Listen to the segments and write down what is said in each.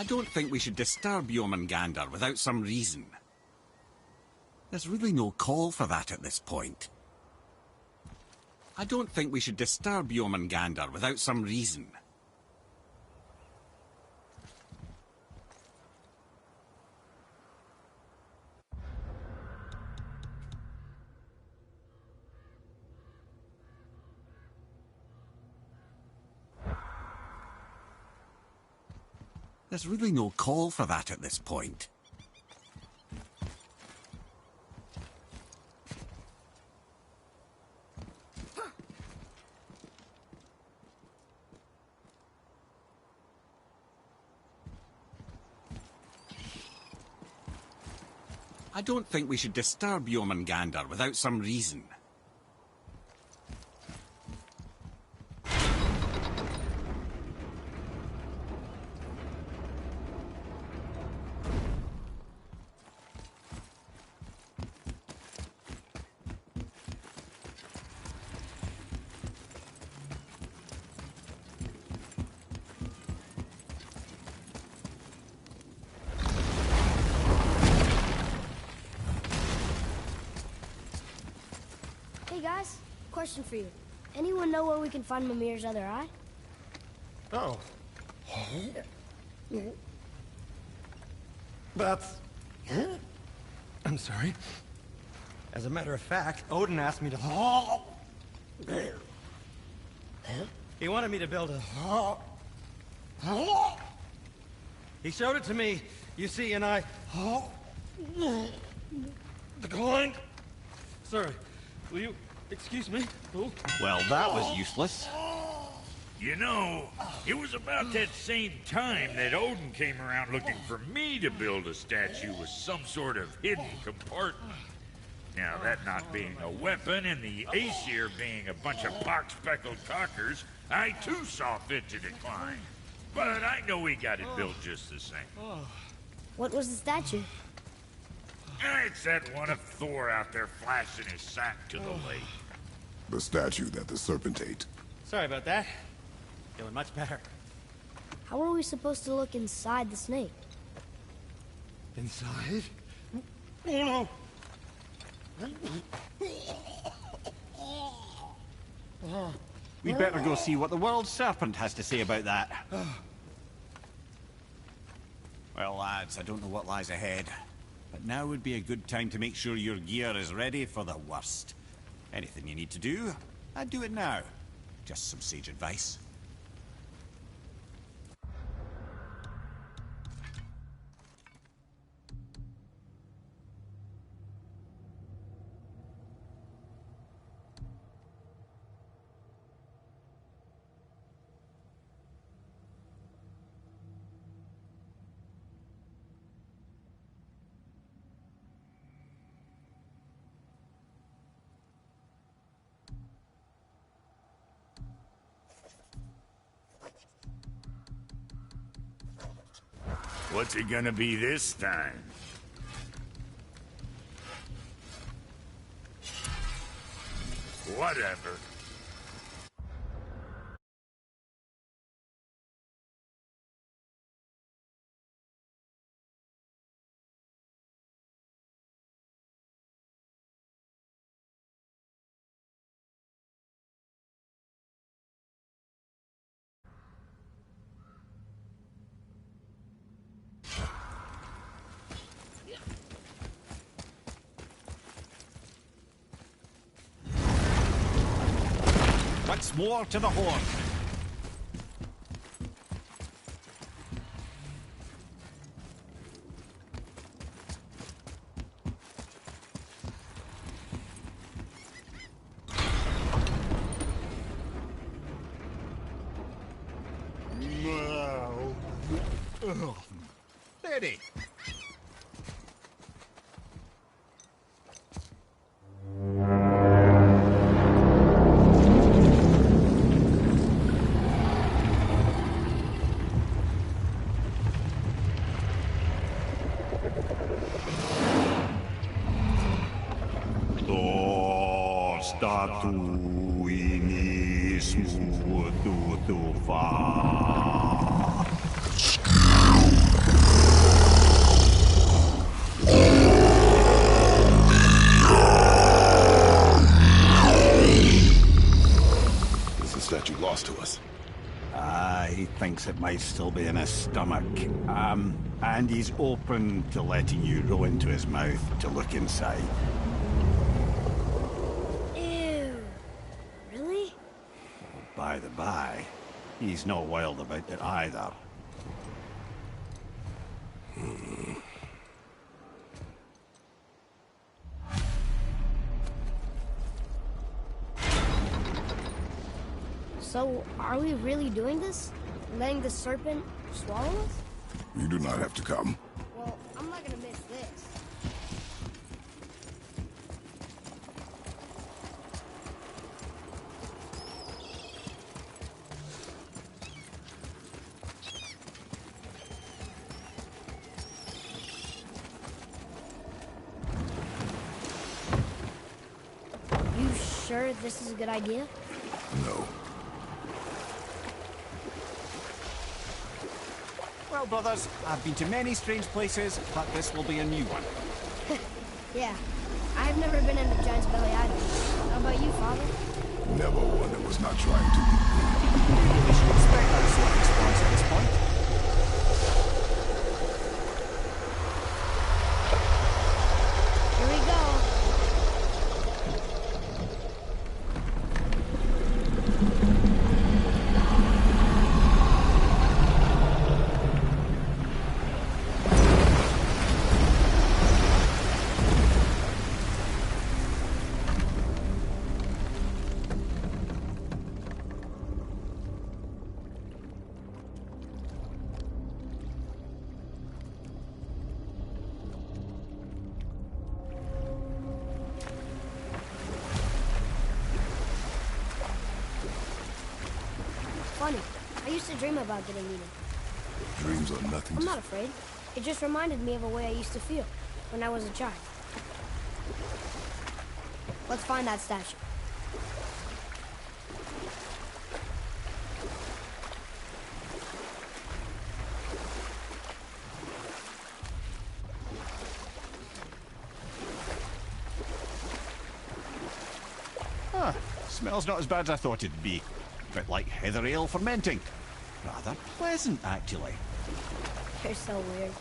I don't think we should disturb Yomengander without some reason. There's really no call for that at this point. I don't think we should disturb Yomengander without some reason. There's really no call for that at this point. I don't think we should disturb Yomengander without some reason. Hey guys, question for you. Anyone know where we can find Mimir's other eye? Oh. That's... I'm sorry. As a matter of fact, Odin asked me to... He wanted me to build a... He showed it to me, you see, and I... declined. Sorry. Will you excuse me? Oh. Well, that was useless. You know, it was about that same time that Odin came around looking for me to build a statue with some sort of hidden compartment. Now, that not being a weapon and the Aesir being a bunch of pock-speckled cockers, I too saw fit to decline. But I know we got it built just the same. What was the statue? It's that one of Thor out there flashing his sack to the lake. The statue that the serpent ate. Sorry about that. Feeling much better. How are we supposed to look inside the snake? Inside? Oh no! We'd better go see what the world serpent has to say about that. Well, lads, I don't know what lies ahead, but now would be a good time to make sure your gear is ready for the worst. Anything you need to do, I'd do it now. Just some sage advice. What's it gonna be this time? Whatever. Once more to the horn. Ready. Skill statue lost to us. He thinks it might still be in his stomach. And he's open to letting you roll into his mouth to look inside. Ew. Really? By the by, he's not wild about it either. So, are we really doing this? Letting the serpent swallow us? You do not have to come. Well, I'm not gonna miss this. You sure this is a good idea? No. Well, brothers, I've been to many strange places, but this will be a new one. Yeah. I've never been in the Giant's Belly either. How about you, Father? Never one that was not trying to. We should expect that sort of response at this point. Here we go. Funny. I used to dream about getting eaten. Dreams are nothing I'm to... not afraid. It just reminded me of a way I used to feel when I was a child. Let's find that statue. Huh. Smells not as bad as I thought it'd be. Bit like heather ale fermenting. Rather pleasant, actually. You're so weird.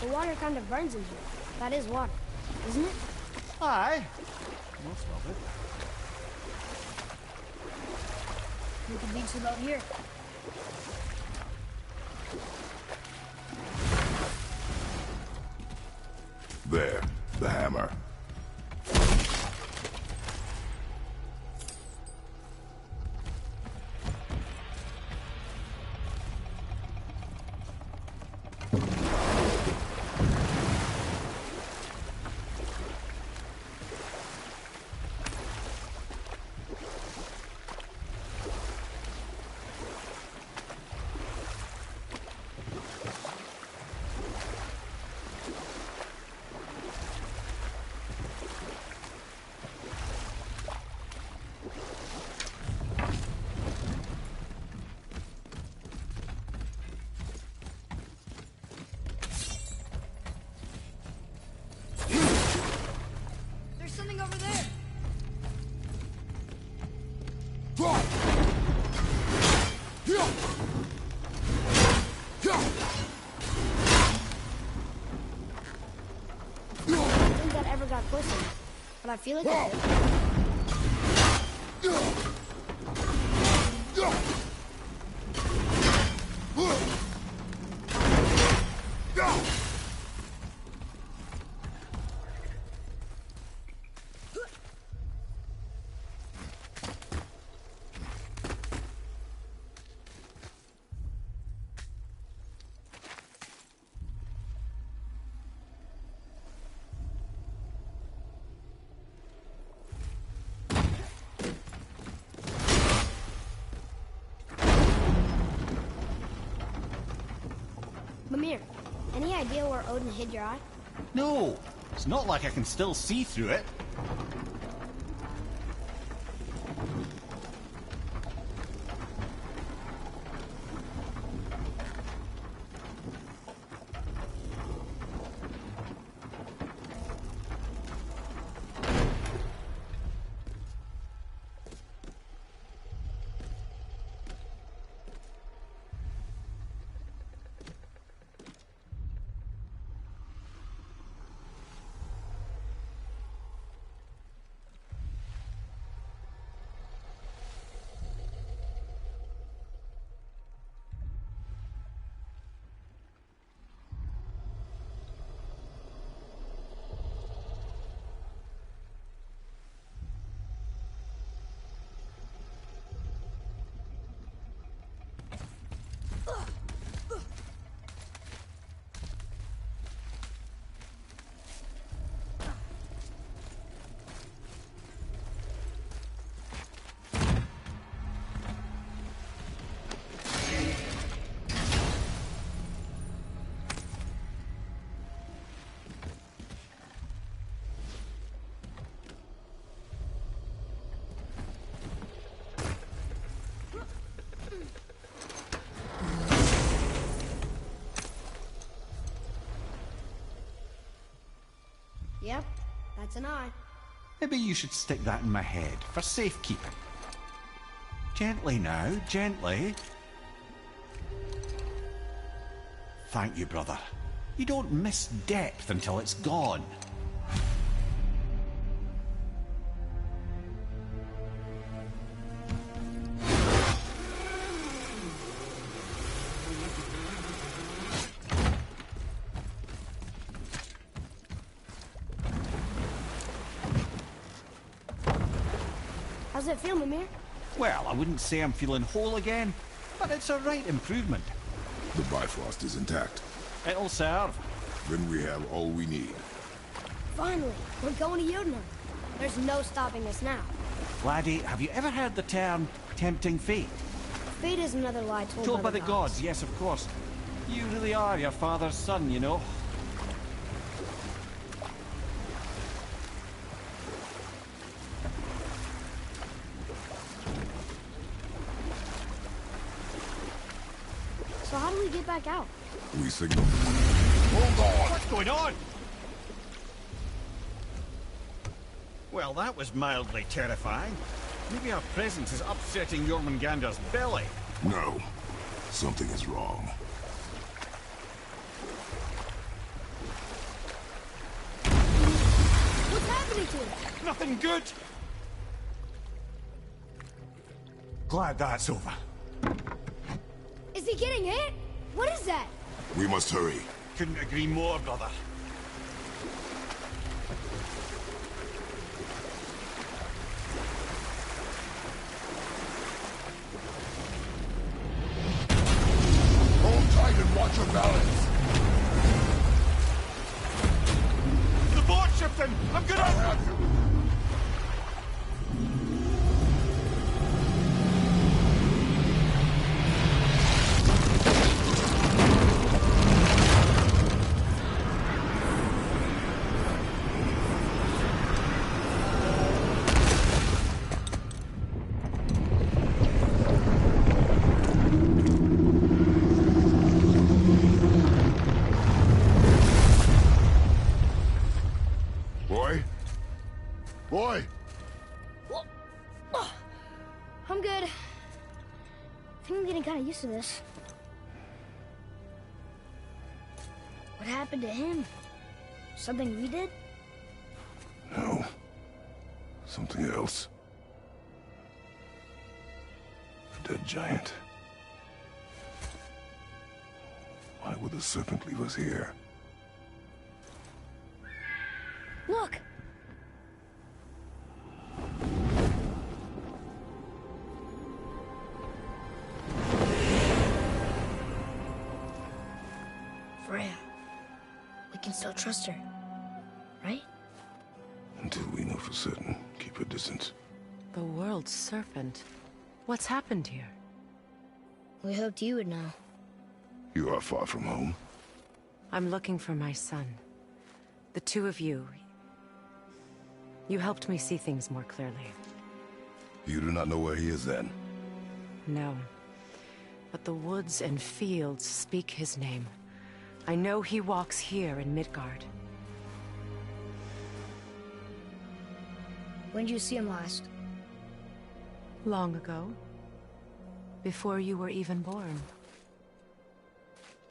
The water kind of burns in here. That is water, isn't it? Aye. Most of it. We could beach about here. There. The hammer. There's something over there. I don't think that ever got closer, but I feel like it did. Mimir, any idea where Odin hid your eye? No, it's not like I can still see through it. Yep, that's an eye. Maybe you should stick that in my head for safekeeping. Gently now, gently. Thank you, brother. You don't miss depth until it's gone. How's it feel, Mimir? Well, I wouldn't say I'm feeling whole again, but it's a right improvement. The Bifrost is intact. It'll serve. Then we have all we need. Finally, we're going to Jotunheim. There's no stopping us now. Laddie, have you ever heard the term tempting fate? Fate is another lie Told by the gods, yes, of course. You really are your father's son, you know. So how do we get back out? We signal. Hold on! What's going on? Well, that was mildly terrifying. Maybe our presence is upsetting Jormungandr's belly. No. Something is wrong. What's happening to it? Nothing good! Glad that's over. Is he getting hit? What is that? We must hurry. Couldn't agree more, brother. Hold tight and watch your balance. The board shifting! I'm gonna... I'll have you. Boy? Boy! I'm good. I think I'm getting kind of used to this. What happened to him? Something we did? No. Something else. A dead giant. Why would the serpent leave us here? Look! Freya. We can still trust her, right? Until we know for certain, keep her distance. The world's serpent. What's happened here? We hoped you would know. You are far from home. I'm looking for my son. The two of you. You helped me see things more clearly. You do not know where he is then? No. But the woods and fields speak his name. I know he walks here in Midgard. When did you see him last? Long ago. Before you were even born.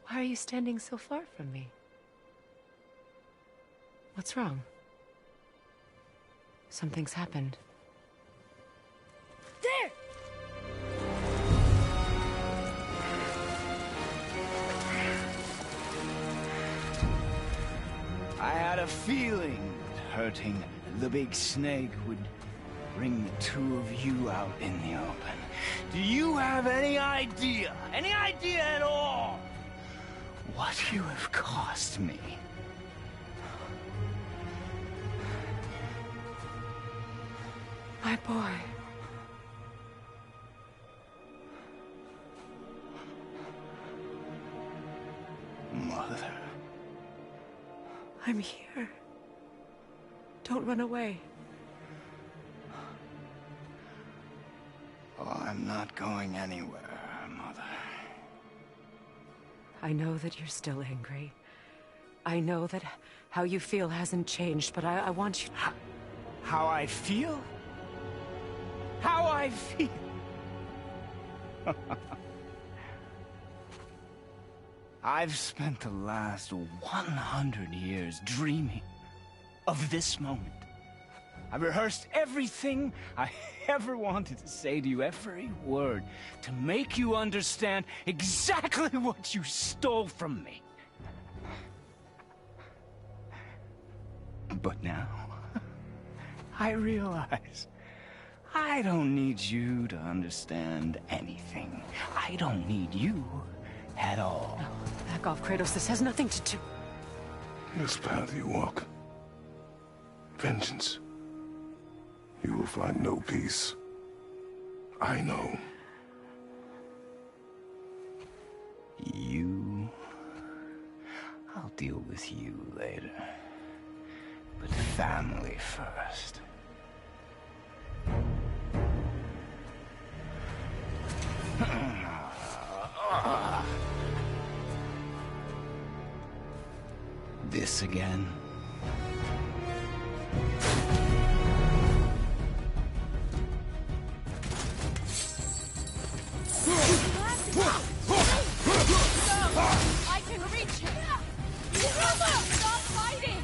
Why are you standing so far from me? What's wrong? Something's happened. There! I had a feeling that hurting the big snake would bring the two of you out in the open. Do you have any idea at all, what you have cost me? My boy. Mother. I'm here. Don't run away. Oh, I'm not going anywhere, Mother. I know that you're still angry, I know that how you feel hasn't changed, but I want you... How I feel? How I feel? I've spent the last 100 years dreaming of this moment. I've rehearsed everything I ever wanted to say to you, every word, to make you understand exactly what you stole from me. But now, I realize I don't need you to understand anything. I don't need you at all. No, back off, Kratos. This has nothing to do... This path you walk, vengeance, you will find no peace. I know. You... I'll deal with you later. But family first. This again? I can reach him! Stop fighting!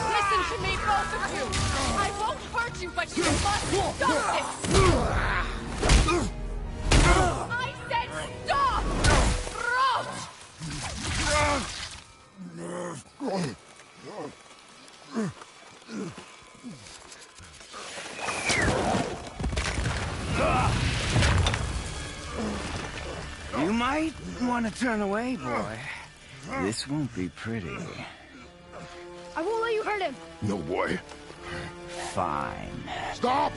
Listen to me, both of you! I won't hurt you, but you must stop it! I said stop! You might want to turn away, boy. This won't be pretty. I won't let you hurt him. No, boy. Fine. Stop!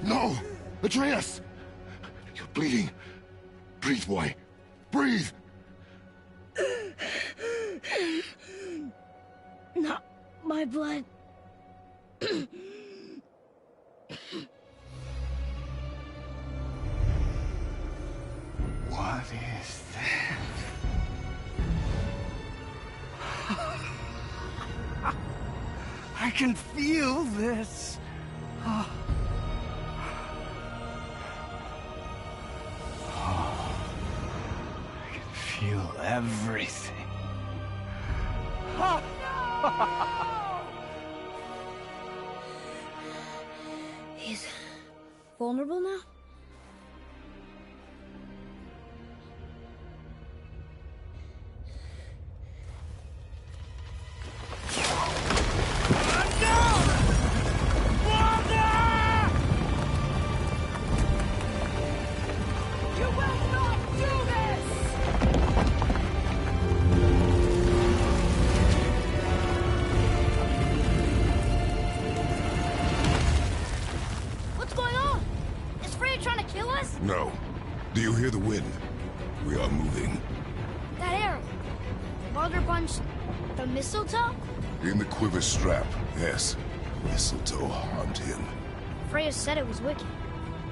No! Atreus! You're bleeding. Breathe, boy. Breathe! Not my blood. What is that? I can feel this. I can feel everything. He's vulnerable now? You will not do this! What's going on? Is Freya trying to kill us? No. Do you hear the wind? We are moving. That arrow. Baldur punched the mistletoe? In the quiver strap, yes. Mistletoe harmed him. Freya said it was wicked.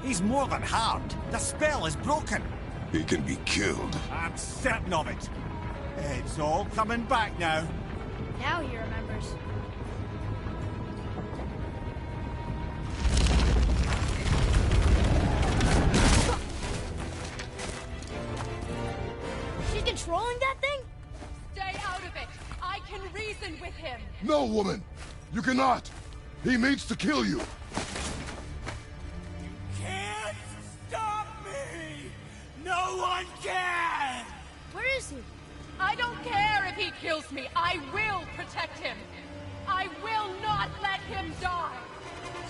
He's more than harmed. The spell is broken. He can be killed. I'm certain of it. It's all coming back now. Now he remembers. She's controlling that thing? Stay out of it! I can reason with him! No, woman! You cannot! He means to kill you! Can't stop me! No one can! Where is he? I don't care if he kills me. I will protect him. I will not let him die.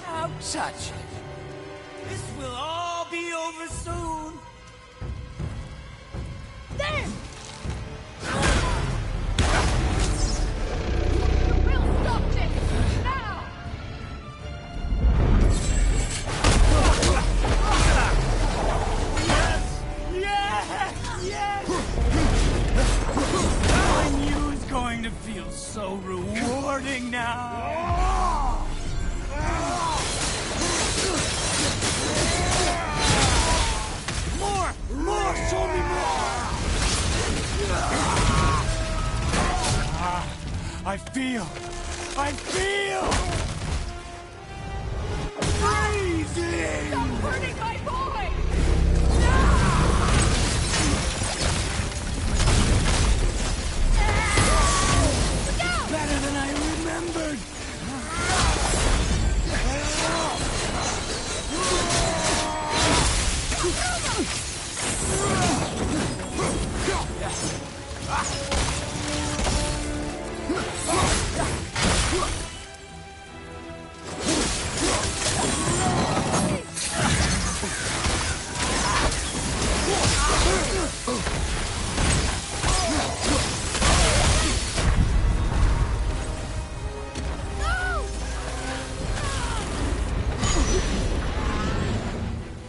Don't touch it. This will all be over soon. There! We'll stop this now. Yes! Knowing you is going to feel so rewarding now. More! Show me more! I feel! Freezing! Stop hurting my boy! Better than I remembered!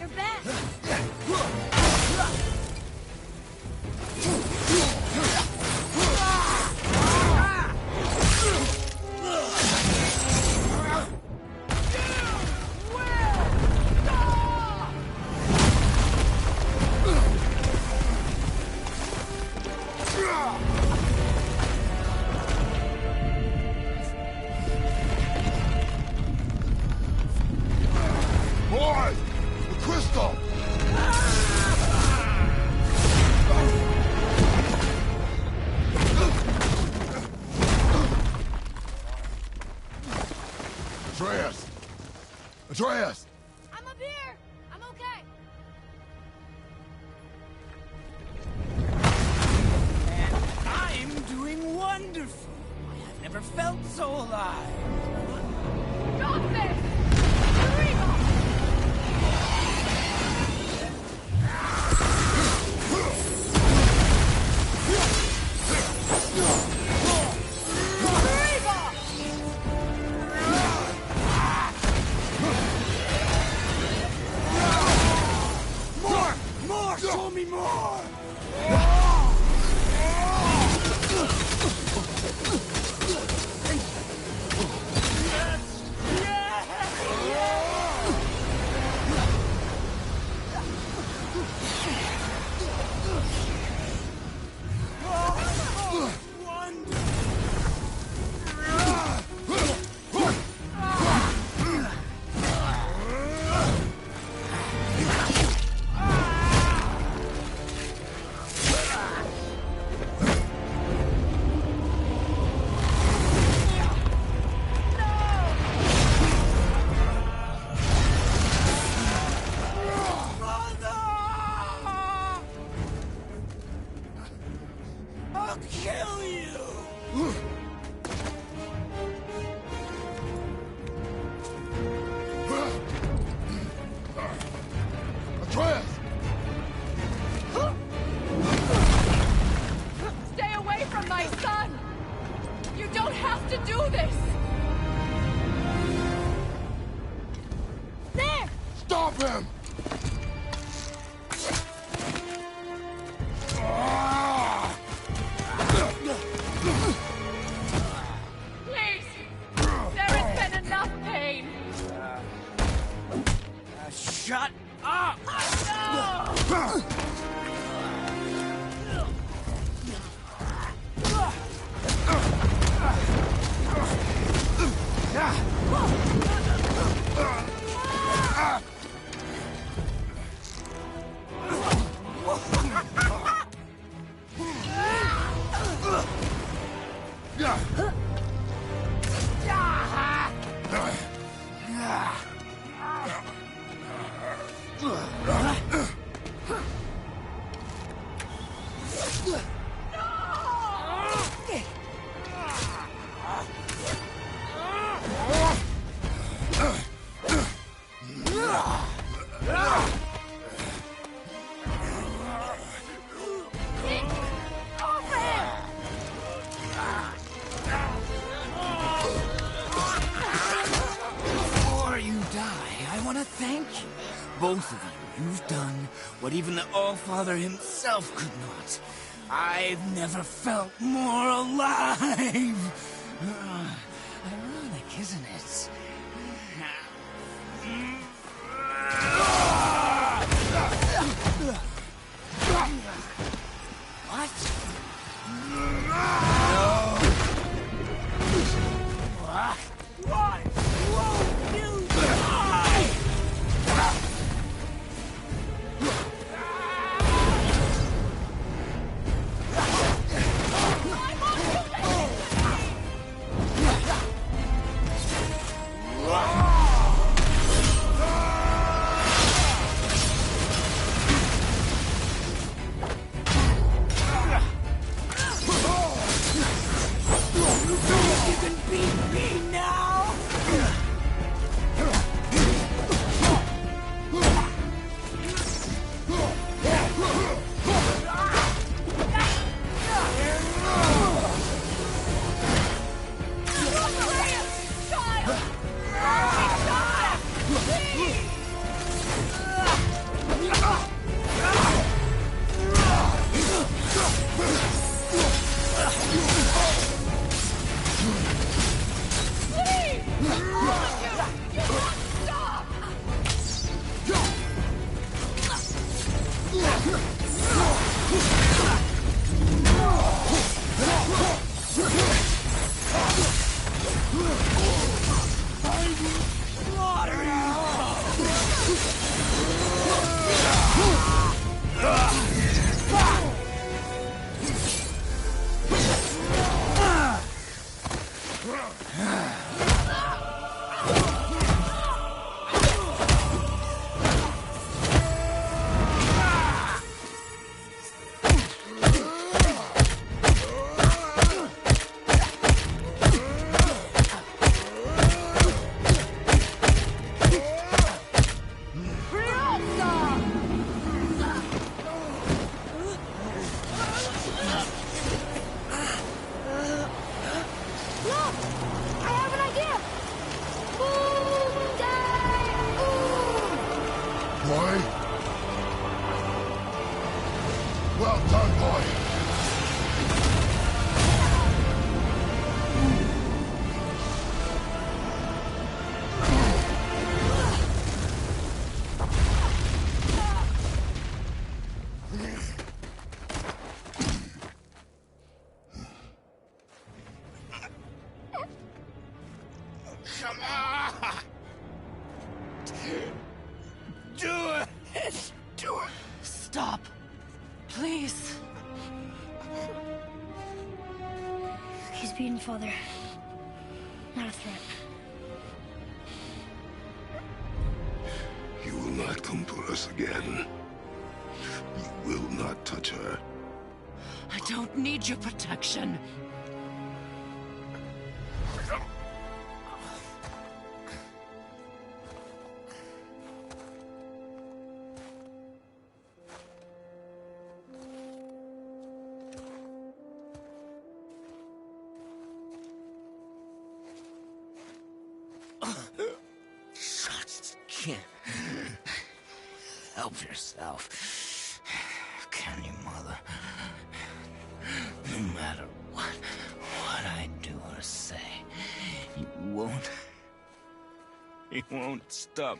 You're back. Boy! The crystal! Atreus! Atreus! I'm up here. I'm okay. And I'm doing wonderful. I've never felt so alive. Stop this! Eureka! More! Show me more! I'll kill you! Atreus! Stay away from my son! You don't have to do this! There! Stop him! Please! There has been enough pain! Shut up! Before you die, I want to thank you. Both of you. You've done what even the All-Father himself could not. I've never felt more alive. Ironic, isn't it? Stop. Please. He's beaten, Father. Not a threat. You will not come for us again. You will not touch her. I don't need your protection. Just can't help yourself, can you, Mother? No matter what I do or say, you won't stop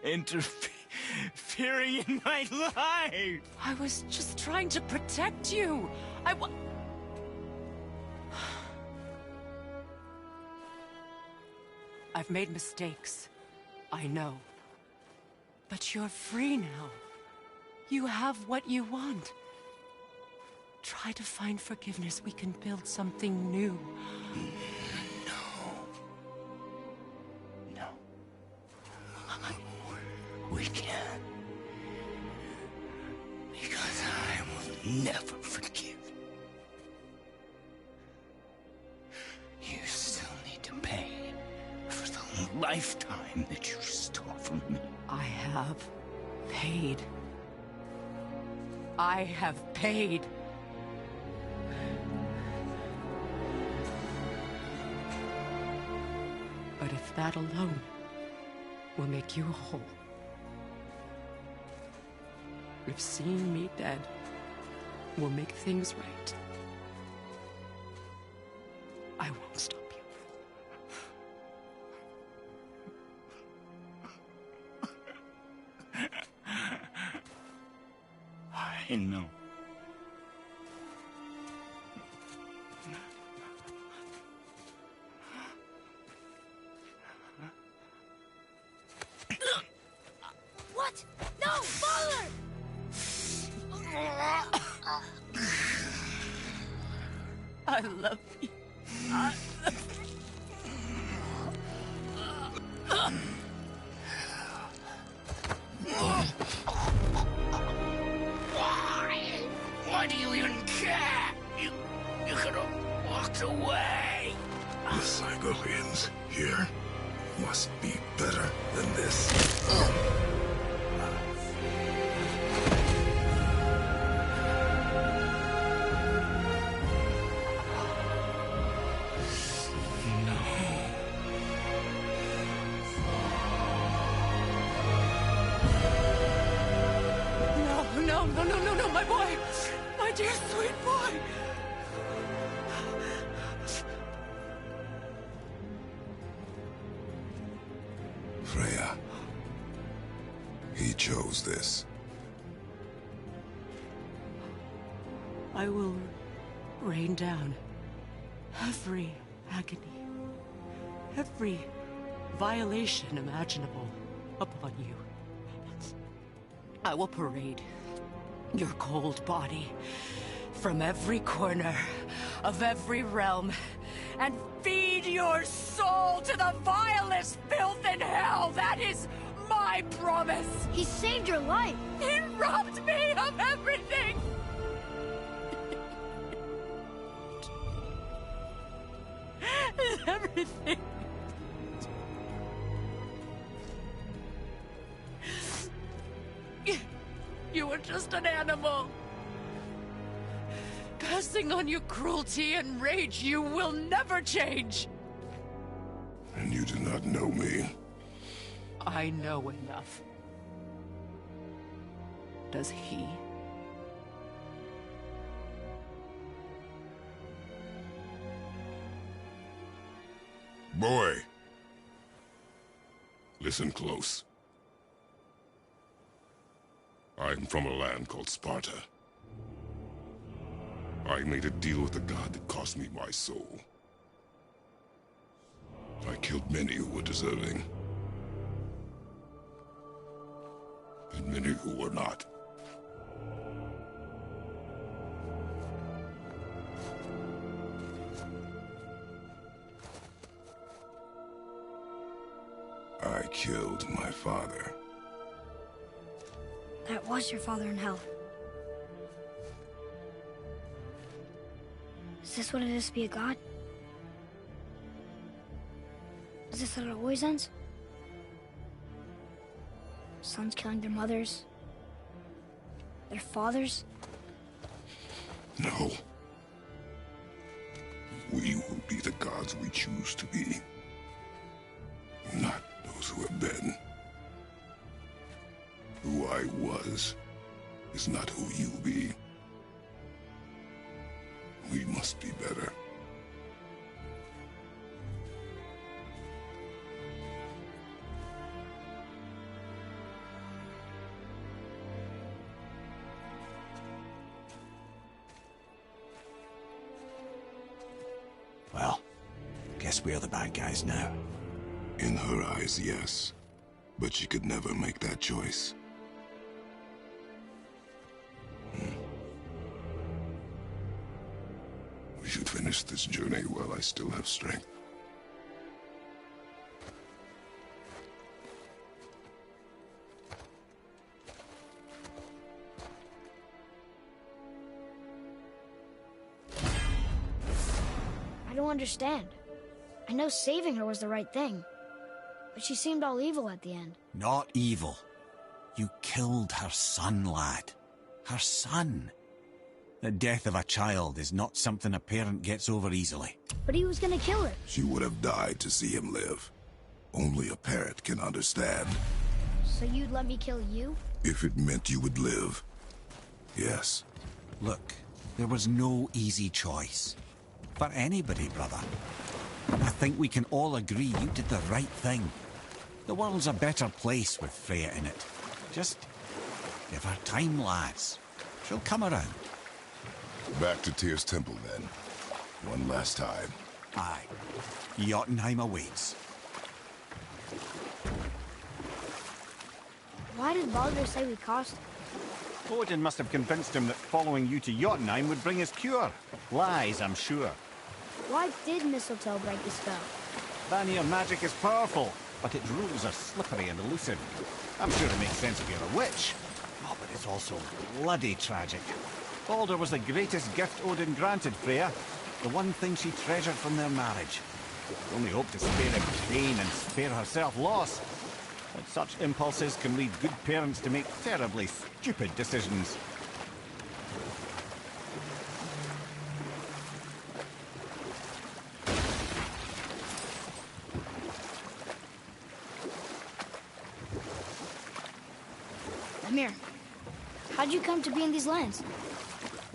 interfering in my life. I was just trying to protect you. I've made mistakes. I know. But you're free now. You have what you want. Try to find forgiveness. We can build something new. No. We can't. Because I will never forgive. You still need to pay for the lifetime that you stole from me. I have paid. I have paid. But if that alone will make you whole, if seeing me dead will make things right, I won't stop you. I know. What? No, Father! I love you. Why do you even care? You could have walked away. The Cygolians here must be better than this. No, my boy! My dear sweet boy! Freya. He chose this. I will rain down every agony, every violation imaginable upon you. I will parade your cold body from every corner of every realm and feed your soul to the vilest filth in hell. That is my promise. He saved your life. He robbed me of everything. Everything. You were just an animal. Passing on your cruelty and rage, you will never change. And you do not know me. I know enough. Does he? Boy. Listen close. I'm from a land called Sparta. I made a deal with a god that cost me my soul. I killed many who were deserving. And many who were not. I killed my father. That was your father in hell. Is this what it is to be a god? Is this how it always ends? Sons killing their mothers? Their fathers? No. We will be the gods we choose to be. Not those who have been. Who I was is not who you be. We must be better. Well, guess we're the bad guys now. In her eyes, yes. But she could never make that choice. We should finish this journey while I still have strength. I don't understand. I know saving her was the right thing. But she seemed all evil at the end. Not evil. You killed her son, lad. Her son. The death of a child is not something a parent gets over easily. But he was gonna kill her. She would have died to see him live. Only a parent can understand. So you'd let me kill you? If it meant you would live. Yes. Look, there was no easy choice. For anybody, brother. And I think we can all agree you did the right thing. The world's a better place with Freya in it. Just give her time, lads. She'll come around. Back to Tyr's temple, then. One last time. Aye. Jotunheim awaits. Why did Baldur say we cost him? Odin must have convinced him that following you to Jotunheim would bring his cure. Lies, I'm sure. Why did Mistletoe break the spell? Vanir magic is powerful, but its rules are slippery and elusive. I'm sure it makes sense if you're a witch. Oh, but it's also bloody tragic. Baldur was the greatest gift Odin granted Freya. The one thing she treasured from their marriage. Only hope to spare him pain and spare herself loss. But such impulses can lead good parents to make terribly stupid decisions. Amir, how'd you come to be in these lands?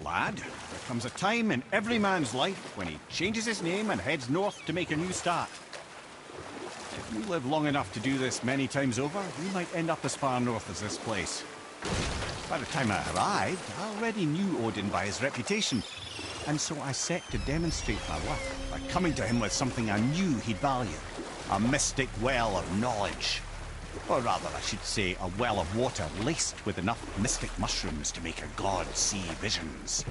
Lad, there comes a time in every man's life when he changes his name and heads north to make a new start. If you live long enough to do this many times over, you might end up as far north as this place. By the time I arrived, I already knew Odin by his reputation, and so I set to demonstrate my worth by coming to him with something I knew he'd value. A mystic well of knowledge. Or rather, I should say, a well of water laced with enough mystic mushrooms to make a god see visions.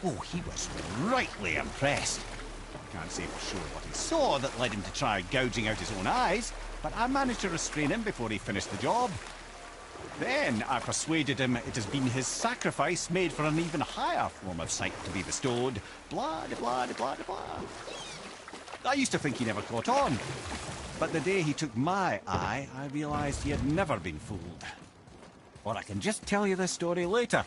Oh, he was rightly impressed. I can't say for sure what he saw that led him to try gouging out his own eyes, but I managed to restrain him before he finished the job. Then I persuaded him it has been his sacrifice made for an even higher form of sight to be bestowed. Blah, de blah, de blah, de blah. I used to think he never caught on. But the day he took my eye, I realized he had never been fooled. Or I can just tell you this story later.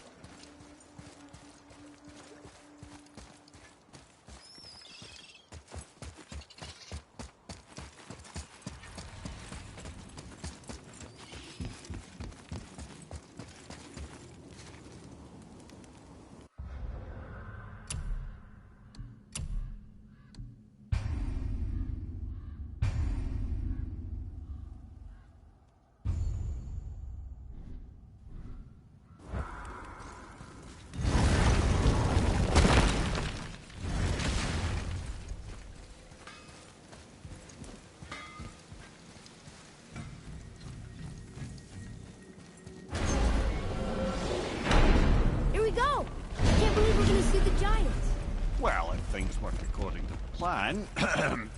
Well, if things work according to plan,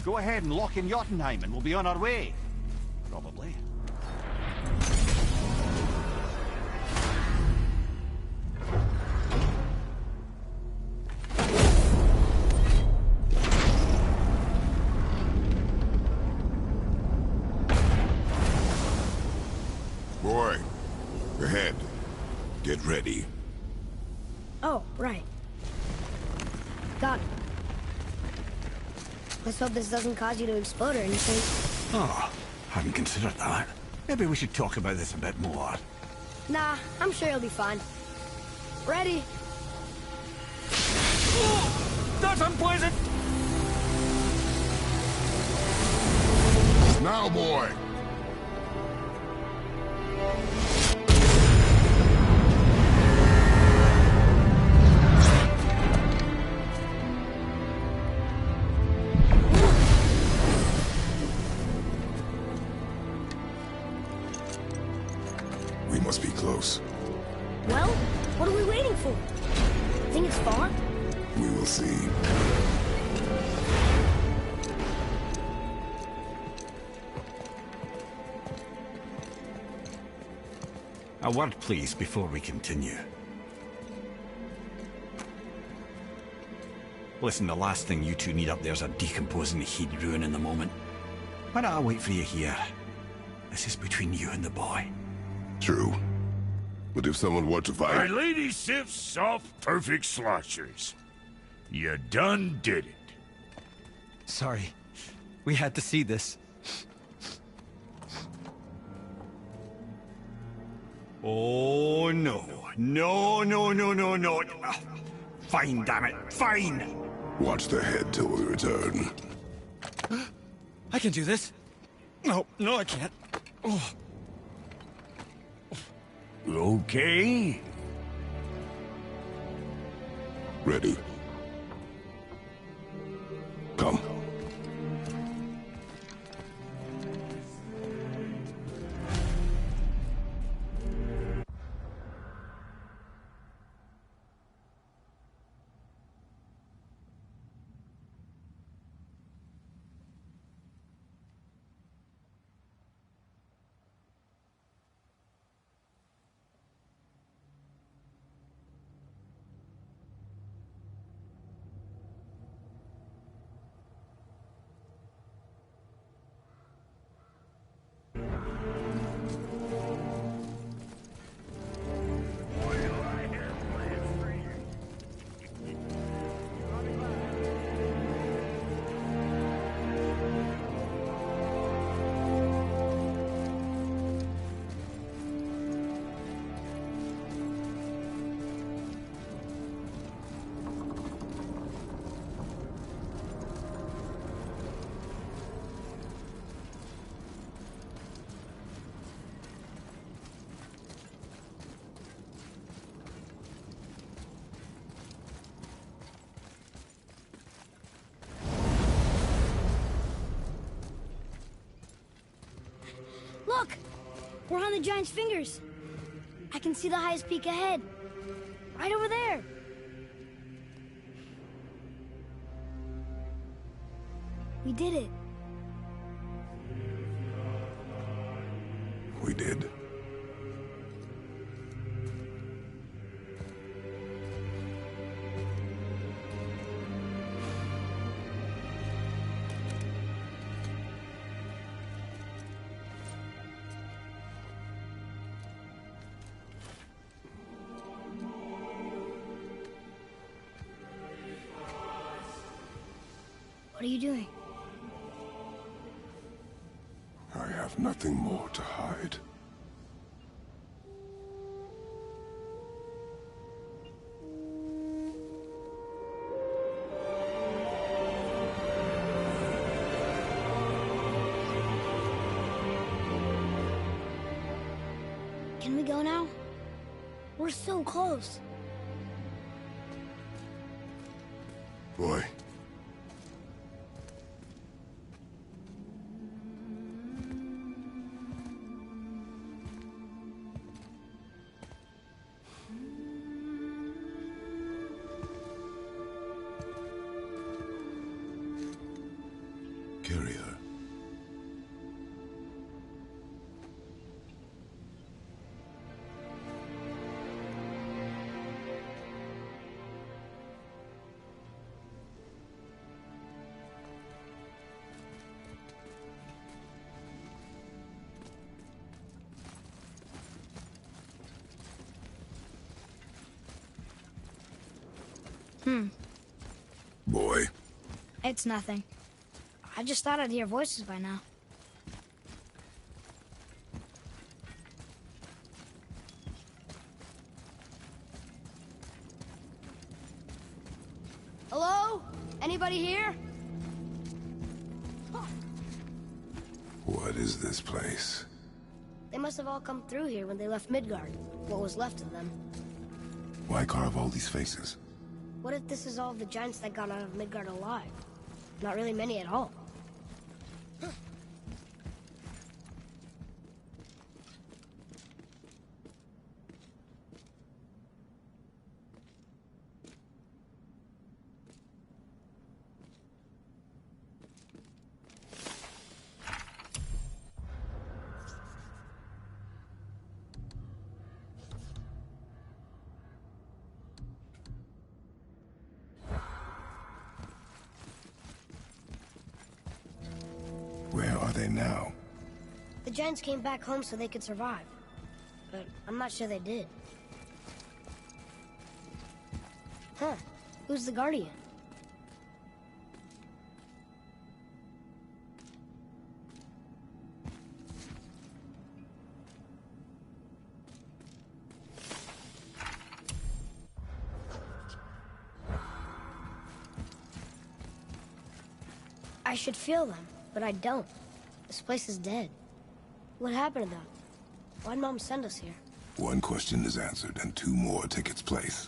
go ahead and lock in Jotunheim and we'll be on our way. Probably. Boy, ahead. Get ready. Oh, right. Got it. Let's hope this doesn't cause you to explode or anything. Oh, hadn't considered that. Maybe we should talk about this a bit more. Nah, I'm sure you'll be fine. Ready? Oh, that's unpleasant! Now, boy! We must be close. Well, what are we waiting for? Think it's far? We will see. A word, please, before we continue. Listen, the last thing you two need up there's a decomposing heat ruin in the moment. Why don't I wait for you here? This is between you and the boy. True. But if someone were to My fight... lady Sif's soft, perfect sloshers. You done did it. Sorry. We had to see this. Oh, no. No, no, no, no, no. Fine, damn it. Fine. Watch the head till we return. I can do this. No, no, I can't. Oh. Okay. Ready. Come. We're on the giant's fingers. I can see the highest peak ahead. Right over there. We did it. We did. What are you doing? I have nothing more to hide. Can we go now? We're so close. Boy. Carry her. Boy. It's nothing. I just thought I'd hear voices by now. Hello? Anybody here? What is this place? They must have all come through here when they left Midgard. What was left of them. Why carve all these faces? What if this is all the giants that got out of Midgard alive? Not really many at all. Where are they now? The giants came back home so they could survive. But I'm not sure they did. Huh. Who's the Guardian? I should feel them, but I don't. This place is dead. What happened to them? Why'd Mom send us here? One question is answered, and two more take its place.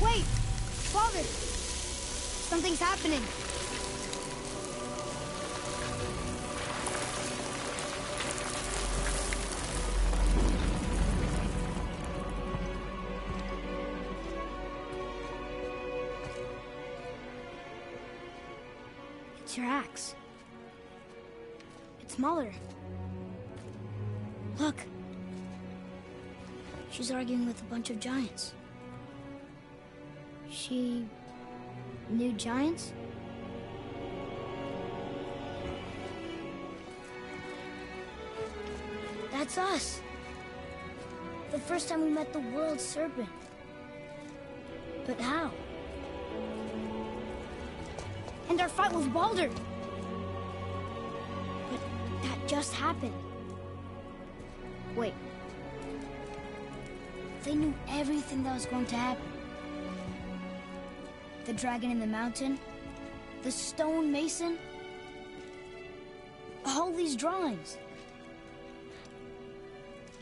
Wait! Father! Something's happening! It's your axe. It's Muller. Look. She's arguing with a bunch of giants. She knew giants? That's us. The first time we met the world serpent. But how? And our fight with Baldur. But that just happened. Wait. They knew everything that was going to happen. The dragon in the mountain, the stone mason, all these drawings.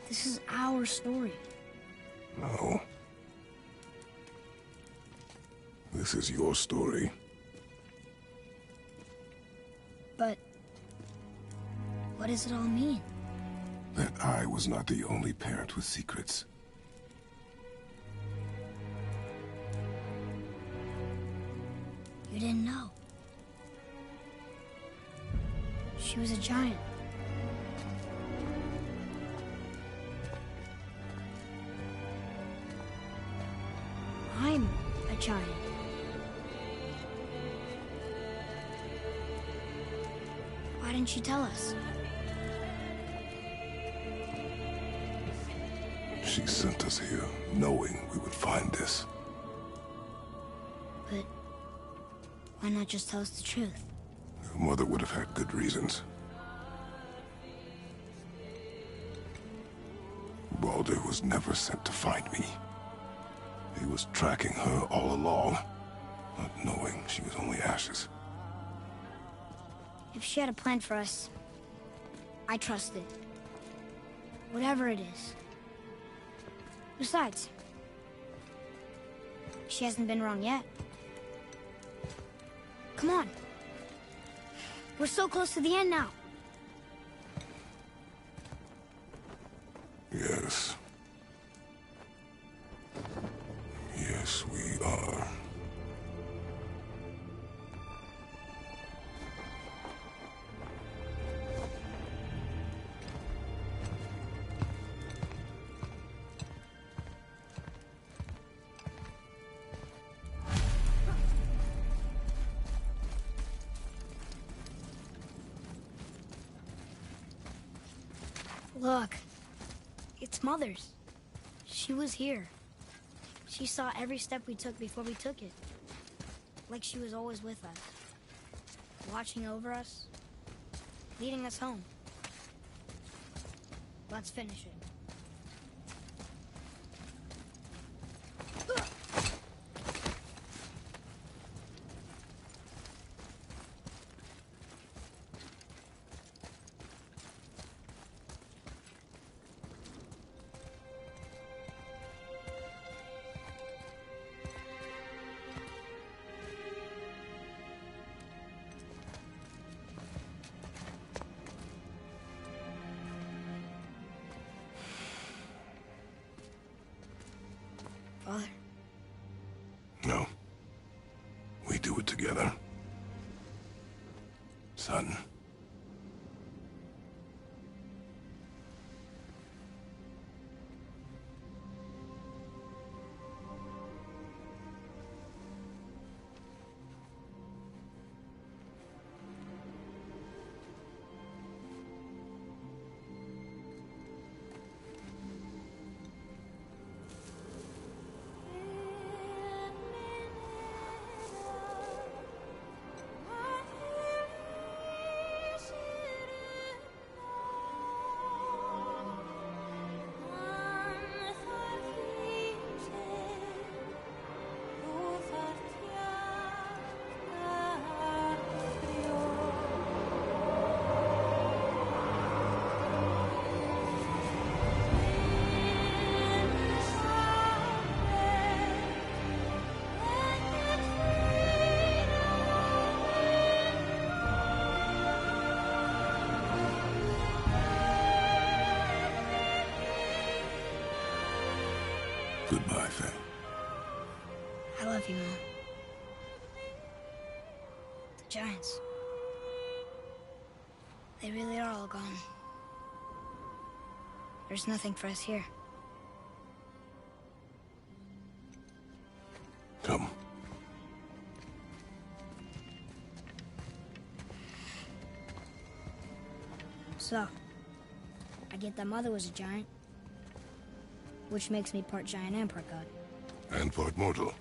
This is our story. No. This is your story. But what does it all mean? That I was not the only parent with secrets. You didn't know. She was a giant. I'm a giant. Why didn't you tell us? She sent us here, knowing we would find this. But why not just tell us the truth? Your mother would have had good reasons. Baldur was never sent to find me. He was tracking her all along, not knowing she was only ashes. If she had a plan for us, I trust it. Whatever it is. Besides, she hasn't been wrong yet. Come on. We're so close to the end now. Yes. Yes, we are. Look, it's Mother's. She was here. She saw every step we took before we took it. Like she was always with us. Watching over us. Leading us home. Let's finish it. Father? No. We do it together. Son. Goodbye, Faye. I love you, Mom. The giants. They really are all gone. There's nothing for us here. Come. So, I get that Mother was a giant, which makes me part giant and part god. And part mortal.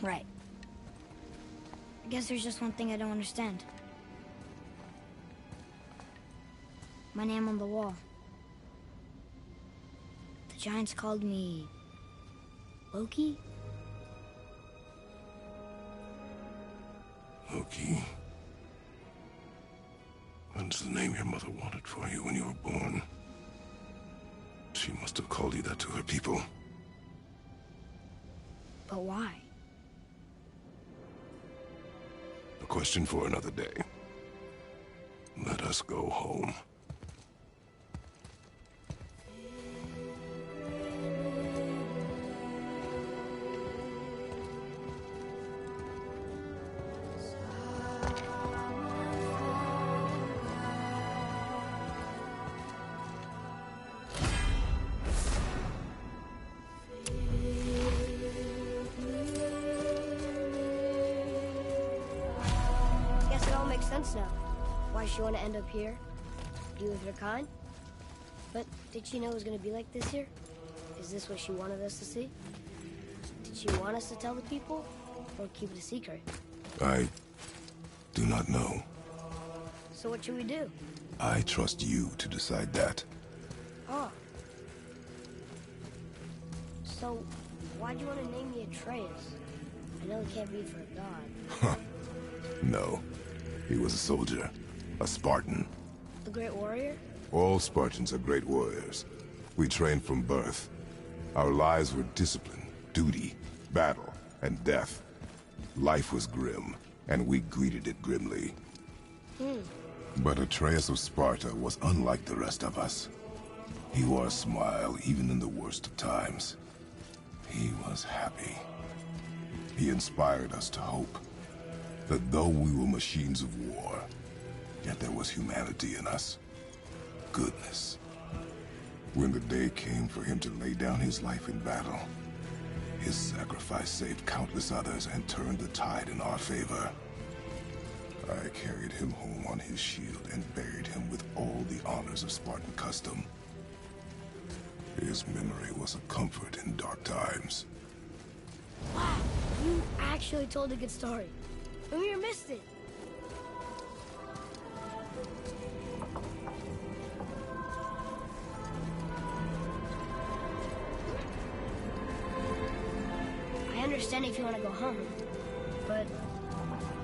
Right. I guess there's just one thing I don't understand. My name on the wall. The giants called me... Loki? Loki. That's the name your mother wanted for you when you were born. called you that to her people. But why? A question for another day. Let us go home. Guess it all makes sense now. Why she want to end up here? Be with her kind? But did she know it was going to be like this here? Is this what she wanted us to see? Did she want us to tell the people? Or keep it a secret? I do not know. So what should we do? I trust you to decide that. Oh. So, why'd you want to name me Atreus? I know it can't be for a god. No. He was a soldier. A Spartan. A great warrior? All Spartans are great warriors. We trained from birth. Our lives were discipline, duty, battle, and death. Life was grim, and we greeted it grimly. But Atreus of Sparta was unlike the rest of us. He wore a smile even in the worst of times. He was happy. He inspired us to hope that though we were machines of war, yet there was humanity in us. Goodness. When the day came for him to lay down his life in battle, his sacrifice saved countless others and turned the tide in our favor. I carried him home on his shield and buried him with all the honors of Spartan custom. His memory was a comfort in dark times. Wow, you actually told a good story. Mimir missed it. I understand if you want to go home, but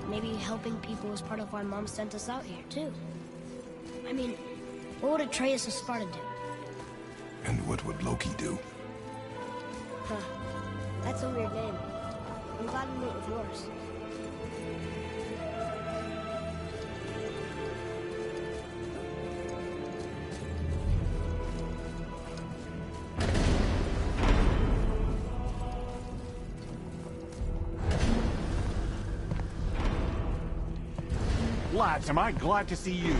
maybe helping people was part of why Mom sent us out here, too. I mean, what would Atreus of Sparta do? And what would Loki do? Huh. That's a weird name. I'm glad we went with yours. Lads, am I glad to see you.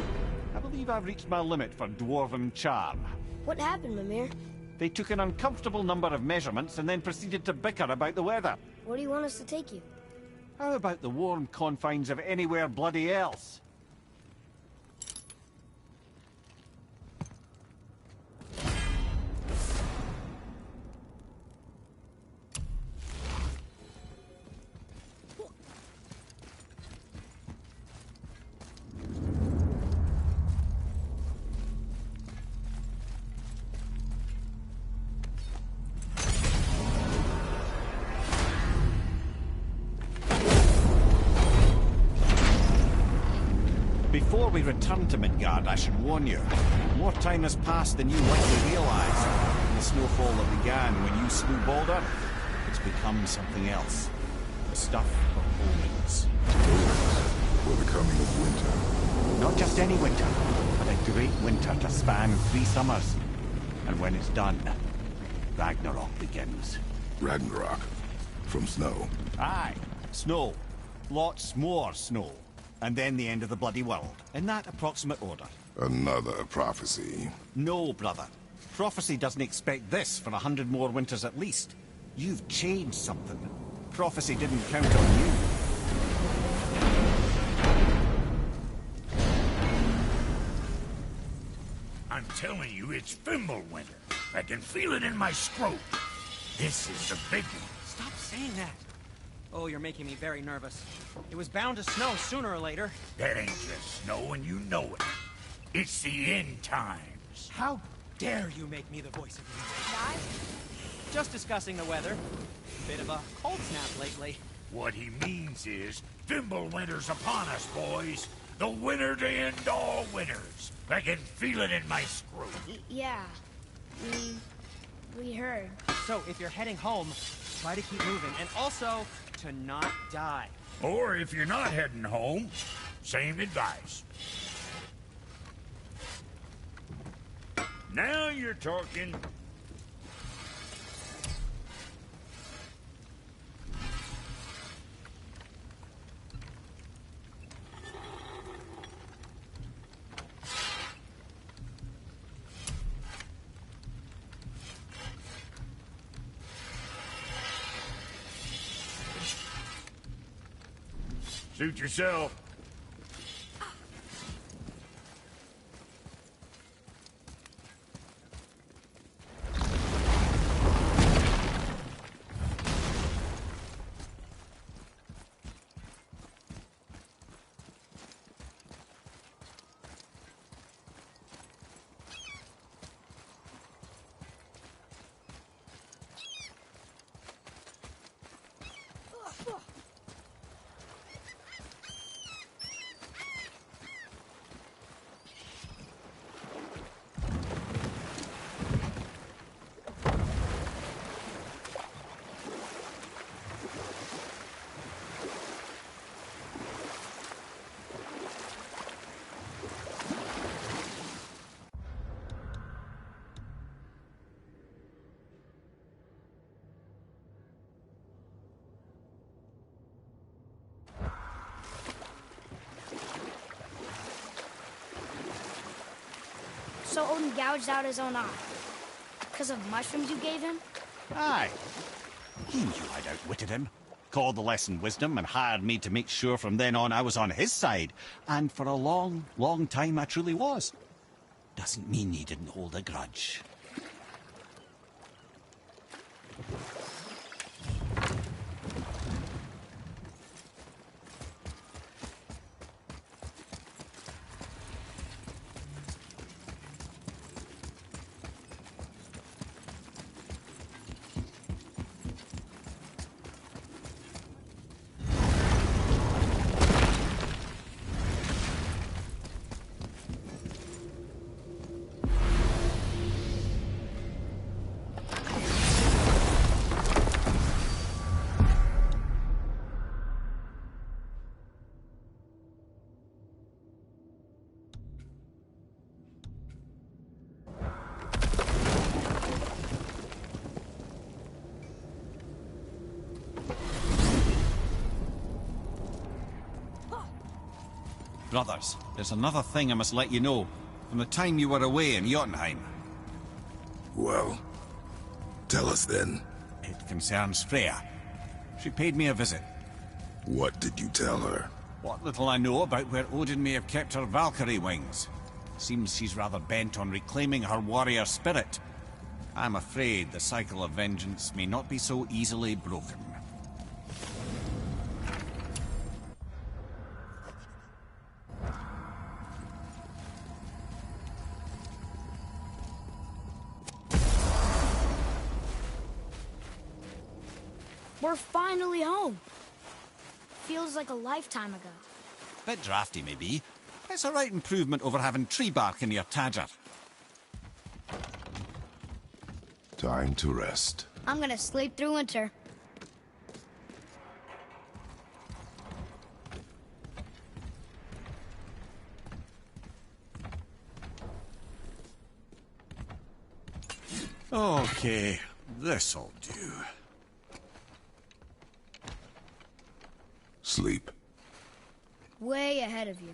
I believe I've reached my limit for dwarven charm. What happened, Mimir? They took an uncomfortable number of measurements and then proceeded to bicker about the weather. Where do you want us to take you? How about the warm confines of anywhere bloody else? Before we return to Midgard, I should warn you. More time has passed than you likely realize. The snowfall that began when you slew Baldur, it's become something else. The stuff of omens. For the coming of winter. Not just any winter, but a great winter to span 3 summers. And when it's done, Ragnarok begins. Ragnarok. From snow. Aye, snow. Lots more snow. And then the end of the bloody world. In that approximate order. Another prophecy. No, brother. Prophecy doesn't expect this for 100 more winters at least. You've changed something. Prophecy didn't count on you. I'm telling you, it's Fimbulwinter. I can feel it in my scrote. This is the big one. Stop saying that. Oh, you're making me very nervous. It was bound to snow sooner or later. That ain't just snow, and you know it. It's the end times. How dare you make me the voice of reason? Guys, just discussing the weather. Bit of a cold snap lately. What he means is, Fimbulwinter's upon us, boys. The winter to end all winters. I can feel it in my scrote. Yeah. We heard. So, if you're heading home, try to keep moving, and also to not die. Or if you're not heading home, same advice. Now you're talking. Suit yourself. So Odin gouged out his own eye. Because of mushrooms you gave him? Aye. He knew I'd outwitted him. Called the lesson wisdom and hired me to make sure from then on I was on his side. And for a long, long time I truly was. Doesn't mean he didn't hold a grudge. Brothers, there's another thing I must let you know. From the time you were away in Jotunheim. Well, tell us then. It concerns Freya. She paid me a visit. What did you tell her? What little I know about where Odin may have kept her Valkyrie wings. Seems she's rather bent on reclaiming her warrior spirit. I'm afraid the cycle of vengeance may not be so easily broken. We're finally home. Feels like a lifetime ago. Bit drafty, maybe. It's a right improvement over having tree bark in your tadger. Time to rest. I'm gonna sleep through winter. Okay, this'll do. Sleep. Way ahead of you.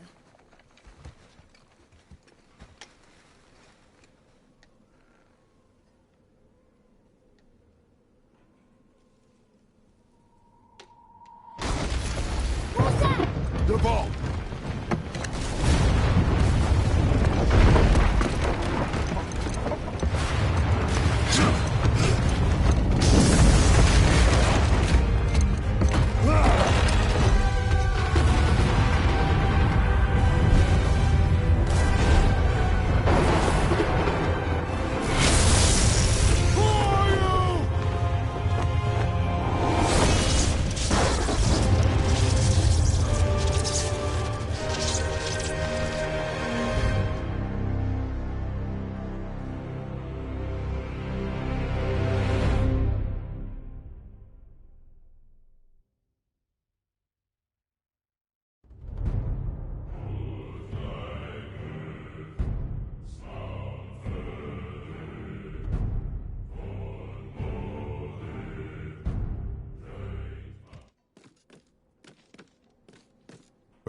What's that? The ball!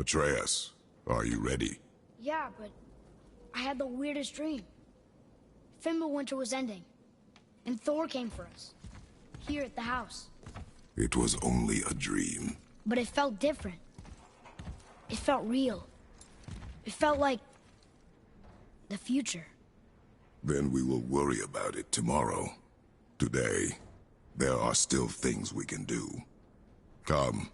Atreus, are you ready? Yeah, but I had the weirdest dream. Fimbulwinter was ending, and Thor came for us, here at the house. It was only a dream. But it felt different. It felt real. It felt like the future. Then we will worry about it tomorrow. Today, there are still things we can do. Come.